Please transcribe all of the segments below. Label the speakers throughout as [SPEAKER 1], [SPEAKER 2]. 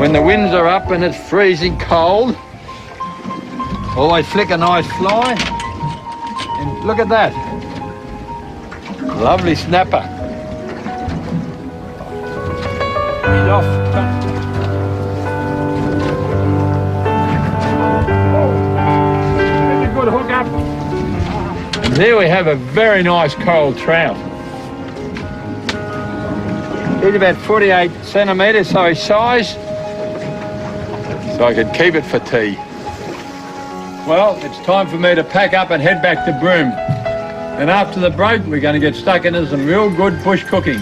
[SPEAKER 1] when the winds are up and it's freezing cold, always flick a nice fly. And look at that. Lovely snapper. He's off. That's a good hook up. And there we have a very nice cold trout. He's about 48 centimetres, so his size, so I could keep it for tea. Well, it's time for me to pack up and head back to Broome. And after the break, we're going to get stuck into some real good bush cooking.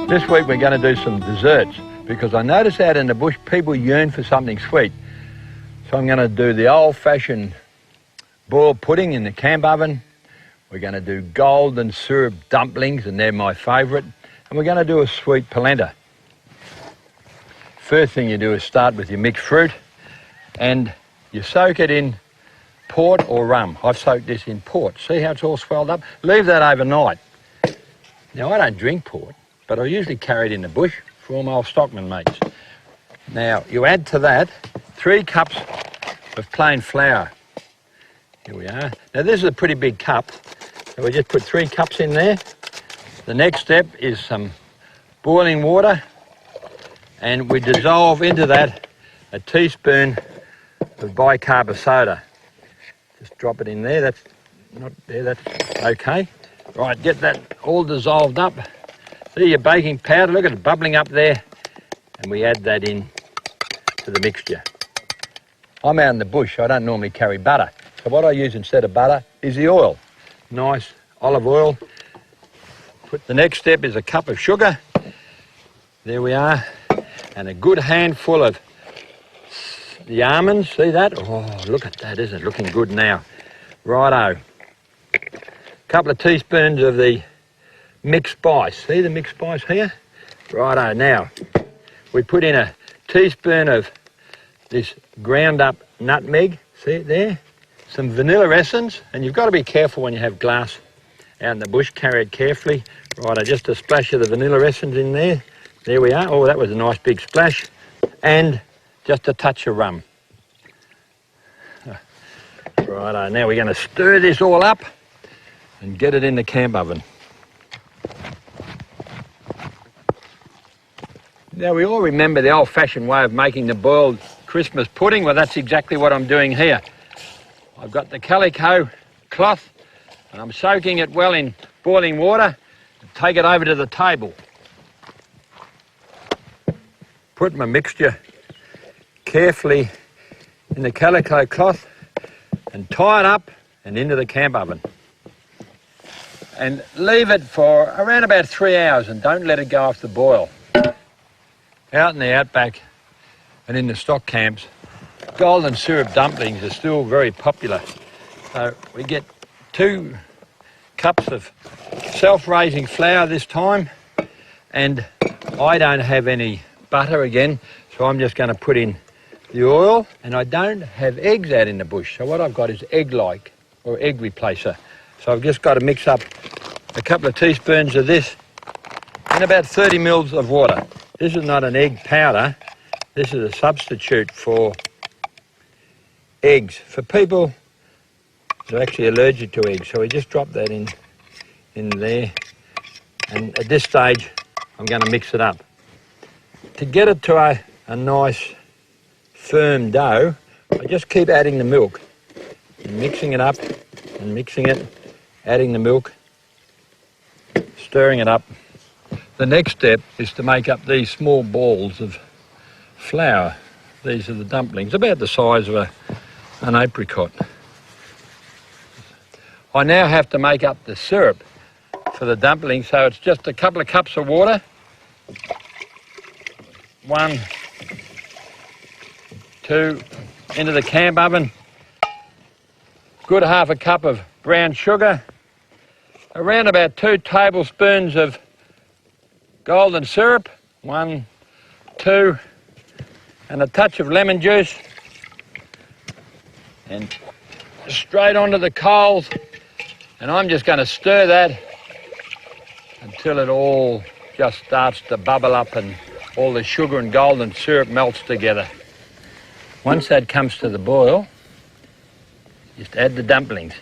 [SPEAKER 1] This week we're going to do some desserts, because I notice out in the bush people yearn for something sweet. So I'm going to do the old-fashioned boiled pudding in the camp oven. We're going to do golden syrup dumplings, and they're my favourite. And we're going to do a sweet polenta. First thing you do is start with your mixed fruit, and you soak it in port or rum. I've soaked this in port. See how it's all swelled up? Leave that overnight. Now, I don't drink port, but I usually carry it in the bush for all my old stockman mates. Now, you add to that 3 cups of plain flour. Here we are. Now, this is a pretty big cup, so we just put 3 cups in there. The next step is some boiling water, and we dissolve into that a teaspoon of bicarb soda. Just drop it in there. That's not there, that's okay. Right, get that all dissolved up. See your baking powder, look at it bubbling up there, and we add that in to the mixture. I'm out in the bush, I don't normally carry butter. So what I use instead of butter is the oil. Nice olive oil. The next step is a cup of sugar. There we are. And a good handful of the almonds, see that? Oh, look at that, isn't it looking good now? Righto. A couple of teaspoons of the mixed spice. See the mixed spice here? Righto. Now, we put in a teaspoon of this ground up nutmeg, see it there? Some vanilla essence, and you've got to be careful when you have glass out in the bush, carry it carefully. Righto, just a splash of the vanilla essence in there. There we are. Oh, that was a nice big splash. And just a touch of rum. Righto, now we're going to stir this all up and get it in the camp oven. Now, we all remember the old-fashioned way of making the boiled Christmas pudding. Well, that's exactly what I'm doing here. I've got the calico cloth, and I'm soaking it well in boiling water and take it over to the table. Put my mixture carefully in the calico cloth and tie it up and into the camp oven. And leave it for around about 3 hours, and don't let it go off the boil. Out in the outback and in the stock camps, golden syrup dumplings are still very popular. So we get 2 cups of self-raising flour this time, and I don't have any butter again, so I'm just going to put in the oil, and I don't have eggs out in the bush, so what I've got is egg-like, or egg replacer. So I've just got to mix up a couple of teaspoons of this and about 30 mils of water. This is not an egg powder, this is a substitute for eggs, for people who are actually allergic to eggs. So we just drop that in there, and at this stage I'm going to mix it up. To get it to a nice firm dough, I just keep adding the milk, and mixing it up and mixing it, adding the milk, stirring it up. The next step is to make up these small balls of flour. These are the dumplings, about the size of an apricot. I now have to make up the syrup for the dumplings, so it's just a couple of cups of water, 1, 2, into the camp oven, good half a cup of brown sugar, around about 2 tablespoons of golden syrup, 1, 2, and a touch of lemon juice, and straight onto the coals, and I'm just going to stir that until it all just starts to bubble up and all the sugar and golden syrup melts together. Once that comes to the boil, just add the dumplings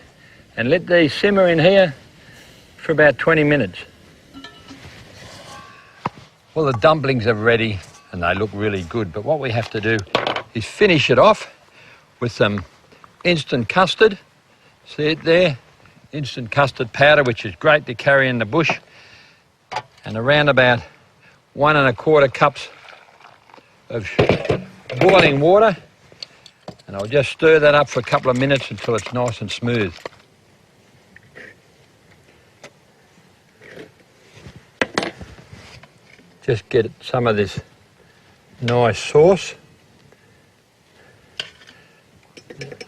[SPEAKER 1] and let these simmer in here for about 20 minutes. Well, the dumplings are ready and they look really good, but what we have to do is finish it off with some instant custard. See it there? Instant custard powder, which is great to carry in the bush, and around about 1 1/4 cups of boiling water, and I'll just stir that up for a couple of minutes until it's nice and smooth. Just get some of this nice sauce,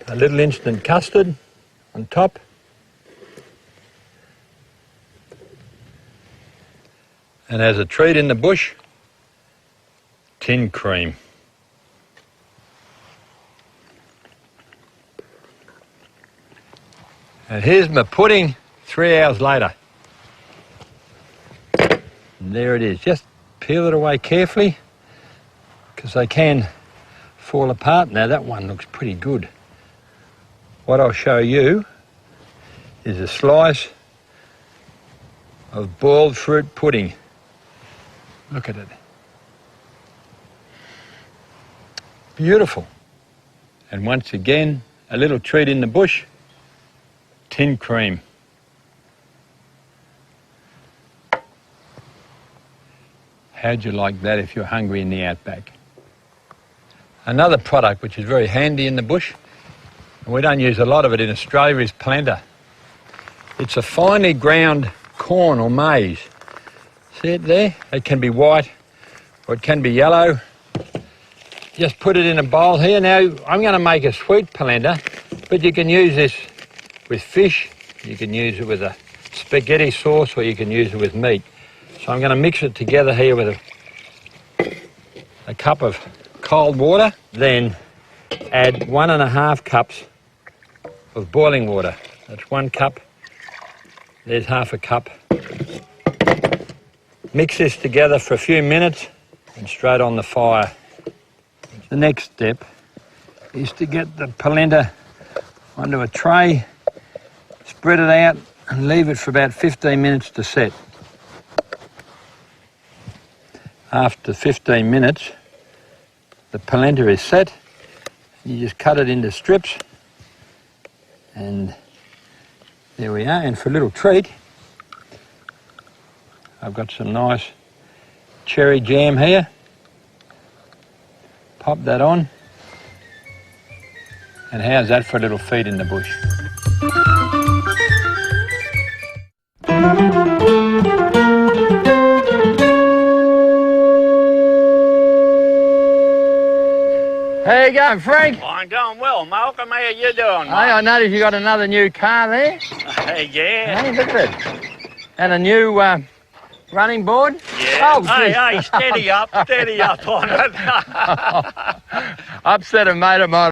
[SPEAKER 1] a little instant custard on top, and as a treat in the bush, tin cream. And here's my pudding 3 hours later. And there it is. Just peel it away carefully because they can fall apart. Now that one looks pretty good. What I'll show you is a slice of boiled fruit pudding. Look at it. Beautiful. And once again, a little treat in the bush, tin cream. How'd you like that if you're hungry in the outback? Another product which is very handy in the bush, and we don't use a lot of it in Australia, is polenta. It's a finely ground corn or maize. See it there? It can be white or it can be yellow. Just put it in a bowl here. Now I'm going to make a sweet polenta, but you can use this with fish, you can use it with a spaghetti sauce, or you can use it with meat. So I'm going to mix it together here with a cup of cold water, then add 1 1/2 cups of boiling water. That's 1 cup, there's 1/2 cup. Mix this together for a few minutes and straight on the fire. The next step is to get the polenta onto a tray, spread it out and leave it for about 15 minutes to set. After 15 minutes, the polenta is set. You just cut it into strips, and there we are. And for a little treat, I've got some nice cherry jam here. Pop that on, and how's that for a little feed in the bush? How you going, Frank?
[SPEAKER 2] I'm going well, Malcolm. How you doing, mate?
[SPEAKER 1] Hey, I noticed you got another new car there.
[SPEAKER 2] Yeah.
[SPEAKER 1] Hey, look at it. And a new running board?
[SPEAKER 2] Yeah.
[SPEAKER 1] Oh,
[SPEAKER 2] hey, steady up on it.
[SPEAKER 1] Upset a mate of mine.